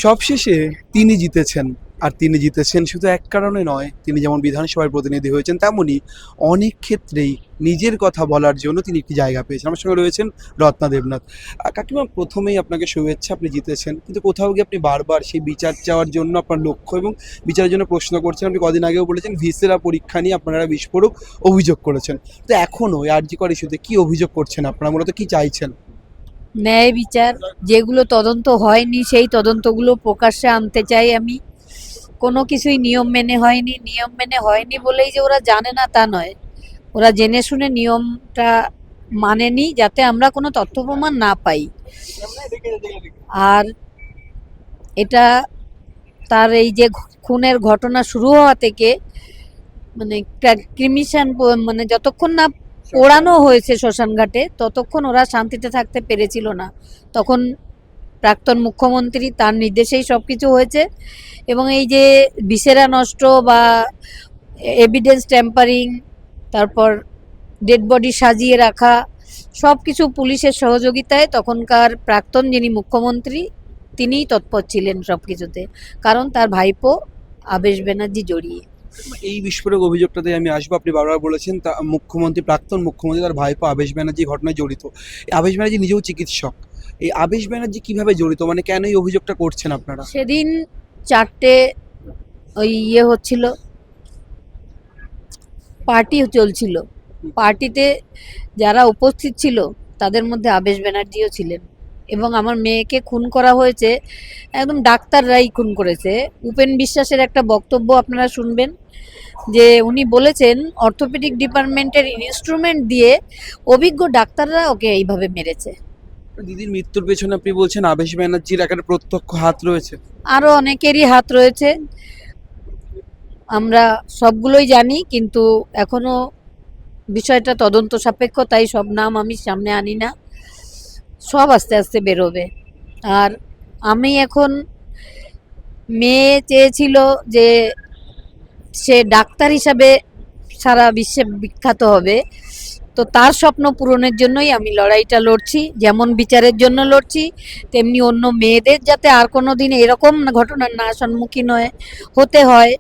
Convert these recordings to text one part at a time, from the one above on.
সবশেষে তিনি জিতেছেন, আর তিনি জিতেছেন শুধু এক কারণে নয়, তিনি যেমন বিধানসভার প্রতিনিধি হয়েছেন তেমনি অনেক ক্ষেত্রেই নিজের কথা বলার জন্য তিনি একটি জায়গা পেয়েছেন। আমার সঙ্গে রয়েছেন রত্না দেবনাথ। কাকিমা, প্রথমেই আপনাকে শুভেচ্ছা, আপনি জিতেছেন, কিন্তু কোথাও গিয়ে আপনি বারবার সেই বিচার চাওয়ার জন্য আপনার লক্ষ্য এবং বিচারের জন্য প্রশ্ন করছেন। আপনি কদিন আগেও বলেছেন ভিসেরা পরীক্ষা নিয়ে আপনারা বিস্ফোরক অভিযোগ করেছেন, তো এখনও এই আরজি কর ইস্যুতে কী অভিযোগ করছেন আপনারা, মূলত কী চাইছেন? ন্যায় বিচার, যেগুলো তদন্ত হয়নি সেই তদন্তগুলো প্রকাশ্যে আনতে চাই আমি। কোনো কিছুই নিয়ম মেনে হয়নি, নিয়ম মেনে হয়নি বলেই যে ওরা জানে না তা নয়, ওরা জেনে শুনে নিয়মটা মানেনি, যাতে আমরা কোনো তথ্য প্রমাণ না পাই। আর এটা তার এই যে খুনের ঘটনা শুরু হওয়া থেকে মানে ক্রিমিশন মানে যতক্ষণ না পোড়ানো হয়েছে শ্মশানঘাটে ততক্ষণ ওরা শান্তিতে থাকতে পেরেছিল না। তখন প্রাক্তন মুখ্যমন্ত্রী তার নির্দেশেই সব কিছু হয়েছে, এবং এই যে ভিসেরা নষ্ট বা এভিডেন্স ট্যাম্পারিং, তারপর ডেড বডি সাজিয়ে রাখা, সব কিছু পুলিশের সহযোগিতায় তখনকার প্রাক্তন যিনি মুখ্যমন্ত্রী তিনিই তৎপর ছিলেন সব কিছুতে, কারণ তার ভাইপো আবেশ ব্যানার্জি জড়িয়ে। এই বিস্ফোরক অভিযোগটাতে আমি আসবো। আপনি বারবার বলেছেন তা মুখ্যমন্ত্রী, প্রাক্তন মুখ্যমন্ত্রী তার ভাইপো আবেশ ব্যানার্জি ঘটনায় জড়িত। এই আবেশ ব্যানার্জি নিজেও চিকিৎসক, এই আবেশ ব্যানার্জি কিভাবে জড়িত, মানে কেন এই অভিযোগটা করছেন আপনারা? সেদিন 4টে ওই হচ্ছিল, পার্টি চলছিল, পার্টিতে যারা উপস্থিত ছিল তাদের মধ্যে আবেশ ব্যানার্জিও ছিলেন, এবং আমার মেয়েকে খুন করা হয়েছে একদম ডাক্তাররাই খুন করেছে। উপেন বিশ্বাসের একটা বক্তব্য আপনারা শুনবেন, যে উনি বলেছেন অর্থোপেডিক ডিপার্টমেন্টের ইনস্ট্রুমেন্ট দিয়ে অভিজ্ঞ ডাক্তাররা ওকে এইভাবে মেরেছে। দিদির মৃত্যুর পেছনে আপনি বলছেন আবেশ ব্যানার্জির একটা প্রত্যক্ষ হাত রয়েছে? আরও অনেকেরই হাত রয়েছে, আমরা সবগুলোই জানি, কিন্তু এখনো বিষয়টা তদন্ত সাপেক্ষ, তাই সব নাম আমি সামনে আনি না, সব আস্তে আস্তে বেরোবে। আর আমি এখন, মেয়ে চেয়েছিল যে সে ডাক্তার হিসাবে সারা বিশ্বে বিখ্যাত হবে, তো তার স্বপ্ন পূরণের জন্যই আমি লড়াইটা লড়ছি। যেমন বিচারের জন্য লড়ছি, তেমনি অন্য মেয়েদের যাতে আর কোনো দিন এরকম ঘটনার না সম্মুখীন হতে হয়,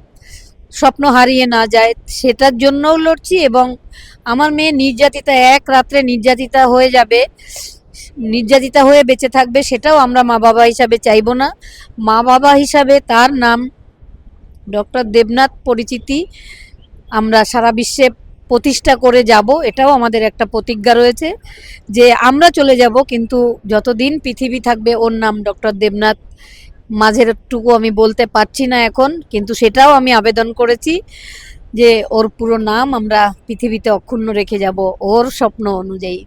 স্বপ্ন হারিয়ে না যায়, সেটার জন্যও লড়ছি। এবং আমার মেয়ে নির্যাতিতা, এক রাত্রে নির্যাতিতা হয়ে যাবে, নির্যাতিতা হয়ে বেঁচে থাকবে, সেটাও আমরা মা বাবা হিসাবে চাইবো না। মা বাবা হিসাবে তার নাম ডক্টর দেবনাথ পরিচিতি আমরা সারা বিশ্বে প্রতিষ্ঠা করে যাব, এটাও আমাদের একটা প্রতিজ্ঞা রয়েছে যে আমরা চলে যাব, কিন্তু যতদিন পৃথিবী থাকবে ওর নাম ডক্টর দেবনাথ। মাঝেরটুকু আমি বলতে পারছি না এখন, কিন্তু সেটাও আমি আবেদন করেছি যে ওর পুরো নাম আমরা পৃথিবীতে অক্ষুণ্ণ রেখে যাব ওর স্বপ্ন অনুযায়ী।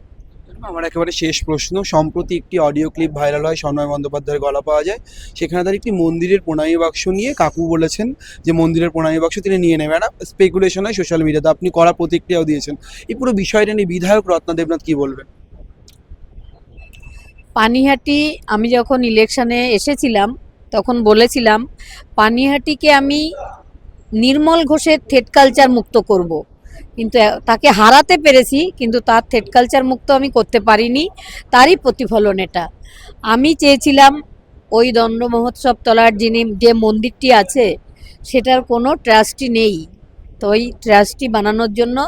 আমার একেবারে শেষ প্রশ্ন, সম্প্রতি একটি অডিও ক্লিপ ভাইরাল হয়, সন্ময় বন্দ্যোপাধ্যায়ের গলা পাওয়া যায়, সেখানে তার একটি মন্দিরের প্রণামী বাক্স নিয়ে কাকু বলেছেন যে মন্দিরের প্রণামী বাক্স তিনি নিয়ে নেবেন, একটা স্পেকুলেশন হয় সোশ্যাল মিডিয়াতে, আপনি কড়া প্রতিক্রিয়াও দিয়েছেন। এই পুরো বিষয়টা নিয়ে বিধায়ক রত্না দেবনাথ কি বলবেন? পানিহাটি, আমি যখন ইলেকশনে এসেছিলাম তখন বলেছিলাম পানিহাটিকে আমি নির্মল ঘোষের থেট কালচার মুক্ত করব, কিন্তু তাকে হারাতে পেরেছি, কিন্তু তার থেট কালচার মুক্ত আমি করতে পারিনি। তারই প্রতিফলন এটা। আমি চেয়েছিলাম ওই দণ্ড মহোৎসব তলার যে মন্দিরটি আছে সেটার কোনো ট্রাস্টি নেই, তো ওই ট্রাস্টি বানানোর জন্য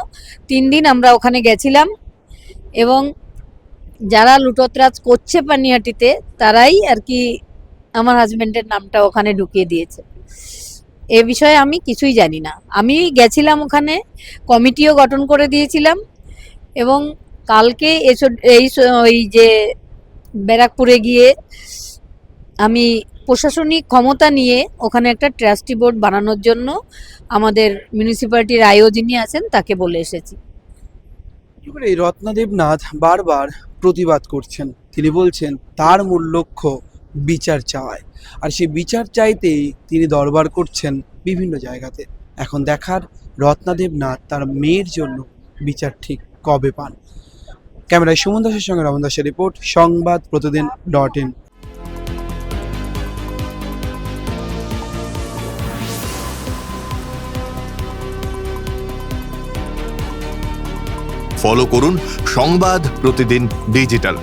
3 দিন আমরা ওখানে গেছিলাম, এবং যারা লুটোতরাজ করছে পানিহাটিতে তারাই আর কি আমার হাজবেন্ডের নামটা ওখানে ঢুকিয়ে দিয়েছে। এ বিষয়ে আমি কিছুই জানি না। আমি গেছিলাম ওখানে, কমিটিও গঠন করে দিয়েছিলাম, এবং কালকে ওই যে ব্যারাকপুরে গিয়ে আমি প্রশাসনিক ক্ষমতা নিয়ে ওখানে একটা ট্রাস্টি বোর্ড বানানোর জন্য আমাদের মিউনিসিপ্যালিটির আইও যিনি আছেন তাকে বলে এসেছি। এই রত্না দেবনাথ বারবার প্রতিবাদ করছেন, তিনি বলছেন তার মূল লক্ষ্য বিচার চাওয়ায়, আর সেই বিচার চাইতেই তিনি দরবার করছেন বিভিন্ন জায়গাতে। এখন দেখার রত্না দেবনাথ তার মেয়ের জন্য বিচার ঠিক কবে পান। ক্যামেরায় সুমন দাসের সঙ্গে রমন দাসের রিপোর্ট, সংবাদ প্রতিদিন.in। ফলো করুন সংবাদ প্রতিদিন ডিজিটাল।